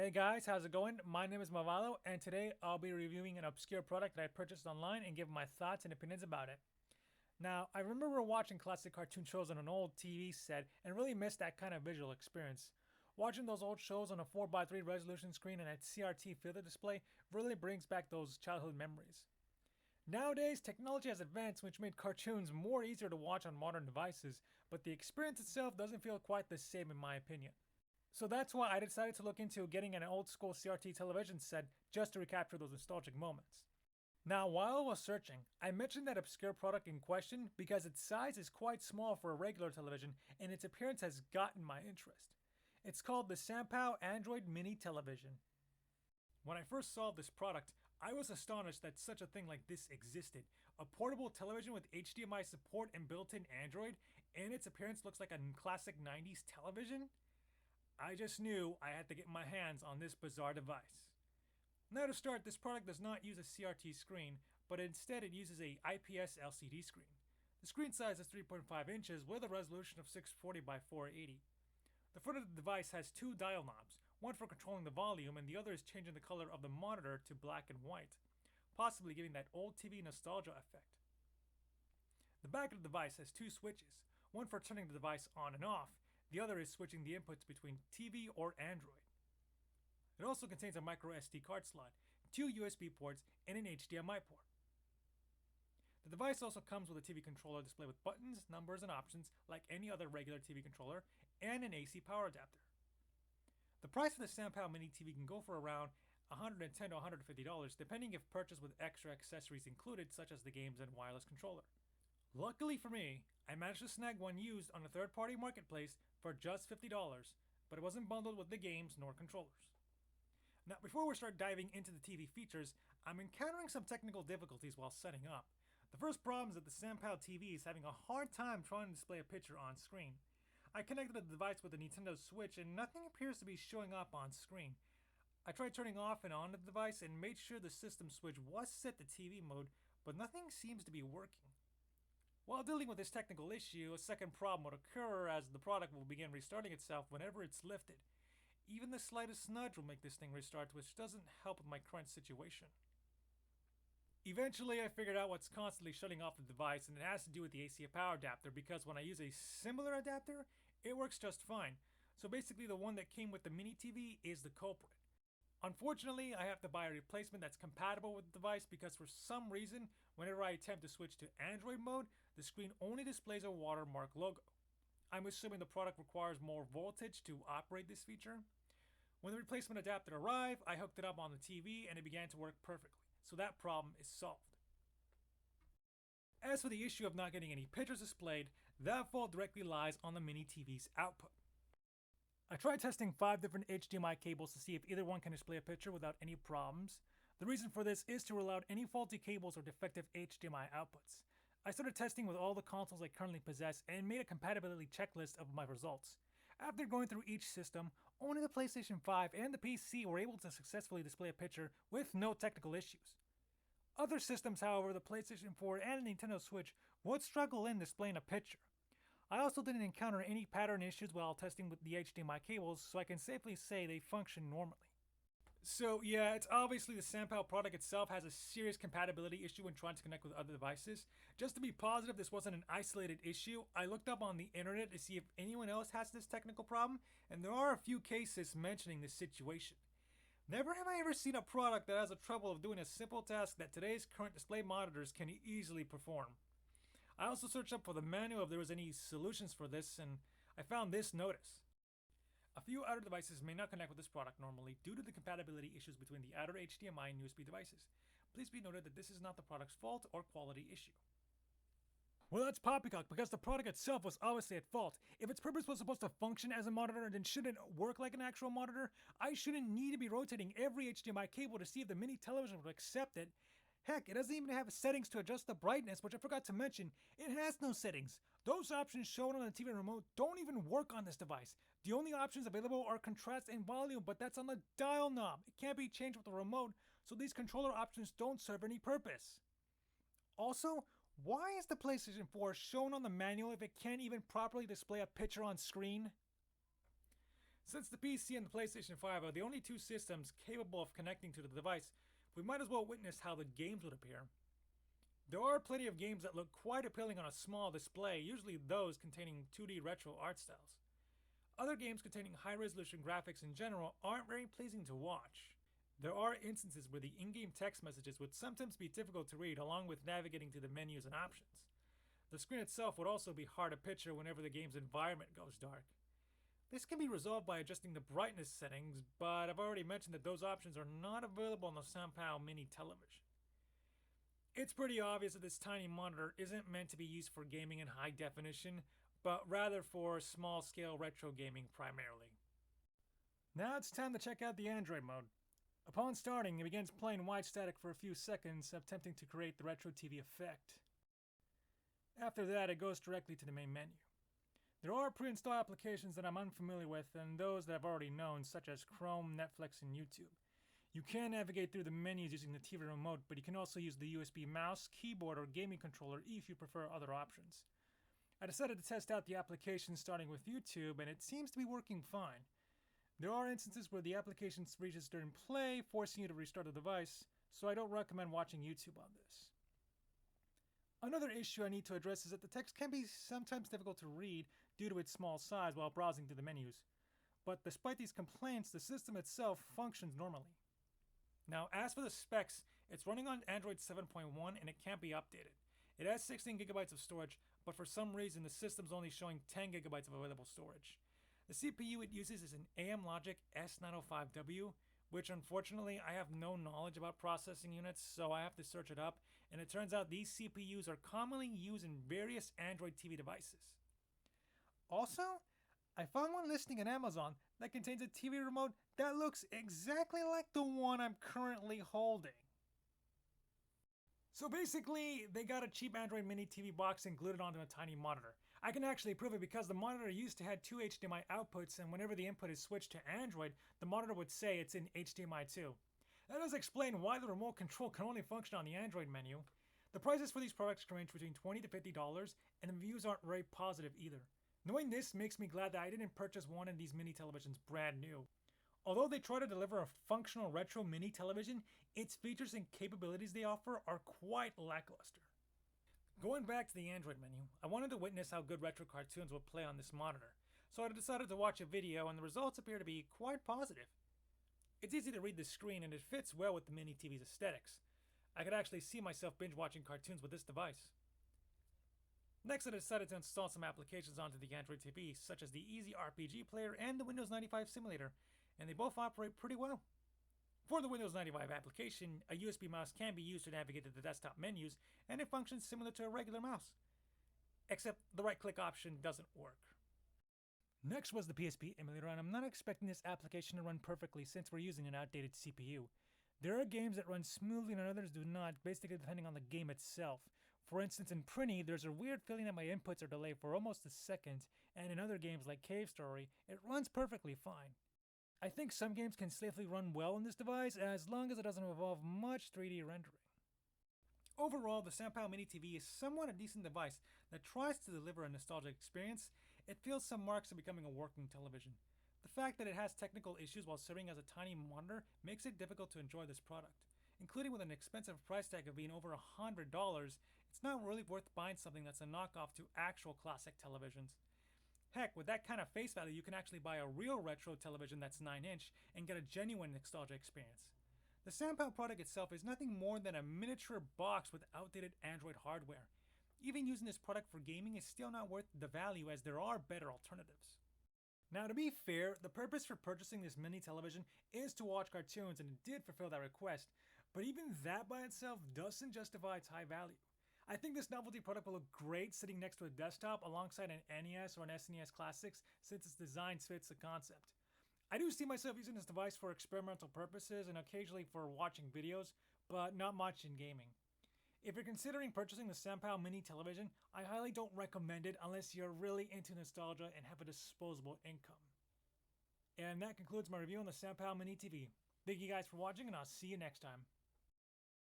Hey guys, how's it going? My name is Malvailo, and today I'll be reviewing an obscure product that I purchased online and give my thoughts and opinions about it. Now, I remember watching classic cartoon shows on an old TV set and really missed that kind of visual experience. Watching those old shows on a 4:3 resolution screen and a CRT filter display really brings back those childhood memories. Nowadays, technology has advanced, which made cartoons more easier to watch on modern devices, but the experience itself doesn't feel quite the same in my opinion. So that's why I decided to look into getting an old school CRT television set just to recapture those nostalgic moments. Now, while I was searching, I mentioned that obscure product in question because its size is quite small for a regular television and its appearance has gotten my interest. It's called the SANPAO Android Mini Television. When I first saw this product, I was astonished that such a thing like this existed. A portable television with HDMI support and built in Android, and its appearance looks like a classic 90s television? I just knew I had to get my hands on this bizarre device. Now to start, this product does not use a CRT screen, but instead it uses a IPS LCD screen. The screen size is 3.5 inches with a resolution of 640 by 480. The front of the device has two dial knobs, one for controlling the volume and the other is changing the color of the monitor to black and white, possibly giving that old TV nostalgia effect. The back of the device has two switches, one for turning the device on and off, the other is switching the inputs between TV or Android. It also contains a micro SD card slot, two USB ports, and an HDMI port. The device also comes with a TV controller display with buttons, numbers, and options like any other regular TV controller, and an AC power adapter. The price of the SANPAO Mini TV can go for around $110 to $150 depending if purchased with extra accessories included such as the games and wireless controller. Luckily for me, I managed to snag one used on a third-party marketplace for just $50, but it wasn't bundled with the games nor controllers. Now, before we start diving into the TV features, I'm encountering some technical difficulties while setting up. The first problem is that the SANPAO TV is having a hard time trying to display a picture on screen. I connected the device with a Nintendo Switch and nothing appears to be showing up on screen. I tried turning off and on the device and made sure the system switch was set to TV mode, but nothing seems to be working. While dealing with this technical issue, a second problem would occur as the product will begin restarting itself whenever it's lifted. Even the slightest nudge will make this thing restart, which doesn't help with my current situation. Eventually, I figured out what's constantly shutting off the device, and it has to do with the AC power adapter because when I use a similar adapter, it works just fine. So basically, the one that came with the mini TV is the culprit. Unfortunately, I have to buy a replacement that's compatible with the device because for some reason, whenever I attempt to switch to Android mode, the screen only displays a watermark logo. I'm assuming the product requires more voltage to operate this feature. When the replacement adapter arrived, I hooked it up on the TV and it began to work perfectly, so that problem is solved. As for the issue of not getting any pictures displayed, that fault directly lies on the mini TV's output. I tried testing 5 different HDMI cables to see if either one can display a picture without any problems. The reason for this is to rule out any faulty cables or defective HDMI outputs. I started testing with all the consoles I currently possess and made a compatibility checklist of my results. After going through each system, only the PlayStation 5 and the PC were able to successfully display a picture with no technical issues. Other systems, however, the PlayStation 4 and the Nintendo Switch, would struggle in displaying a picture. I also didn't encounter any pattern issues while testing with the HDMI cables, so I can safely say they function normally. So yeah, it's obviously the SANPAO product itself has a serious compatibility issue when trying to connect with other devices. Just to be positive this wasn't an isolated issue, I looked up on the internet to see if anyone else has this technical problem, and there are a few cases mentioning this situation. Never have I ever seen a product that has the trouble of doing a simple task that today's current display monitors can easily perform. I also searched up for the manual if there was any solutions for this, and I found this notice. A few outer devices may not connect with this product normally due to the compatibility issues between the outer HDMI and USB devices. Please be noted that this is not the product's fault or quality issue. Well, that's poppycock because the product itself was obviously at fault. If its purpose was supposed to function as a monitor then shouldn't work like an actual monitor, I shouldn't need to be rotating every HDMI cable to see if the mini television would accept it. Heck, it doesn't even have settings to adjust the brightness, which I forgot to mention. It has no settings. Those options shown on the TV remote don't even work on this device. The only options available are contrast and volume, but that's on the dial knob. It can't be changed with the remote, so these controller options don't serve any purpose. Also, why is the PlayStation 4 shown on the manual if it can't even properly display a picture on screen? Since the PC and the PlayStation 5 are the only two systems capable of connecting to the device, we might as well witness how the games would appear. There are plenty of games that look quite appealing on a small display, usually those containing 2D retro art styles. Other games containing high resolution graphics in general aren't very pleasing to watch. There are instances where the in-game text messages would sometimes be difficult to read along with navigating to the menus and options. The screen itself would also be hard to picture whenever the game's environment goes dark. This can be resolved by adjusting the brightness settings, but I've already mentioned that those options are not available on the SANPAO Mini television. It's pretty obvious that this tiny monitor isn't meant to be used for gaming in high definition, but rather for small scale retro gaming primarily. Now it's time to check out the Android mode. Upon starting, it begins playing wide static for a few seconds, attempting to create the retro TV effect. After that, it goes directly to the main menu. There are pre-installed applications that I'm unfamiliar with and those that I've already known, such as Chrome, Netflix, and YouTube. You can navigate through the menus using the TV remote, but you can also use the USB mouse, keyboard, or gaming controller if you prefer other options. I decided to test out the application starting with YouTube, and it seems to be working fine. There are instances where the application freezes during play, forcing you to restart the device, so I don't recommend watching YouTube on this. Another issue I need to address is that the text can be sometimes difficult to read due to its small size while browsing through the menus. But despite these complaints, the system itself functions normally. Now, as for the specs, it's running on Android 7.1 and it can't be updated. It has 16 gigabytes of storage, but for some reason the system's only showing 10 gigabytes of available storage. The CPU it uses is an AM Logic S905W, which unfortunately I have no knowledge about processing units, so I have to search it up, and it turns out these CPUs are commonly used in various Android TV devices. Also, I found one listing on Amazon that contains a TV remote that looks exactly like the one I'm currently holding. So basically, they got a cheap Android mini TV box and glued it onto a tiny monitor. I can actually prove it because the monitor used to have two HDMI outputs, and whenever the input is switched to Android, the monitor would say it's in HDMI 2. That does explain why the remote control can only function on the Android menu. The prices for these products can range between $20 to $50, and the reviews aren't very positive either. Knowing this makes me glad that I didn't purchase one of these mini televisions brand new. Although they try to deliver a functional retro mini television, its features and capabilities they offer are quite lackluster. Going back to the Android menu, I wanted to witness how good retro cartoons would play on this monitor, so I decided to watch a video and the results appear to be quite positive. It's easy to read the screen and it fits well with the mini TV's aesthetics. I could actually see myself binge watching cartoons with this device. Next, I decided to install some applications onto the Android TV, such as the Easy RPG Player and the Windows 95 Simulator, and they both operate pretty well. For the Windows 95 application, a USB mouse can be used to navigate to the desktop menus, and it functions similar to a regular mouse. Except the right-click option doesn't work. Next was the PSP emulator, and I'm not expecting this application to run perfectly since we're using an outdated CPU. There are games that run smoothly and others do not, basically depending on the game itself. For instance, in Prinny, there's a weird feeling that my inputs are delayed for almost a second, and in other games like Cave Story, it runs perfectly fine. I think some games can safely run well on this device as long as it doesn't involve much 3D rendering. Overall, the SANPAO Mini TV is somewhat a decent device that tries to deliver a nostalgic experience. It feels some marks of becoming a working television. The fact that it has technical issues while serving as a tiny monitor makes it difficult to enjoy this product. Including with an expensive price tag of being over $100, it's not really worth buying something that's a knockoff to actual classic televisions. Heck, with that kind of face value, you can actually buy a real retro television that's 9-inch and get a genuine nostalgia experience. The SANPAO product itself is nothing more than a miniature box with outdated Android hardware. Even using this product for gaming is still not worth the value as there are better alternatives. Now, to be fair, the purpose for purchasing this mini television is to watch cartoons, and it did fulfill that request, but even that by itself doesn't justify its high value. I think this novelty product will look great sitting next to a desktop alongside an NES or an SNES Classics since its design fits the concept. I do see myself using this device for experimental purposes and occasionally for watching videos, but not much in gaming. If you're considering purchasing the SANPAO Mini television, I highly don't recommend it unless you're really into nostalgia and have a disposable income. And that concludes my review on the SANPAO Mini TV. Thank you guys for watching, and I'll see you next time.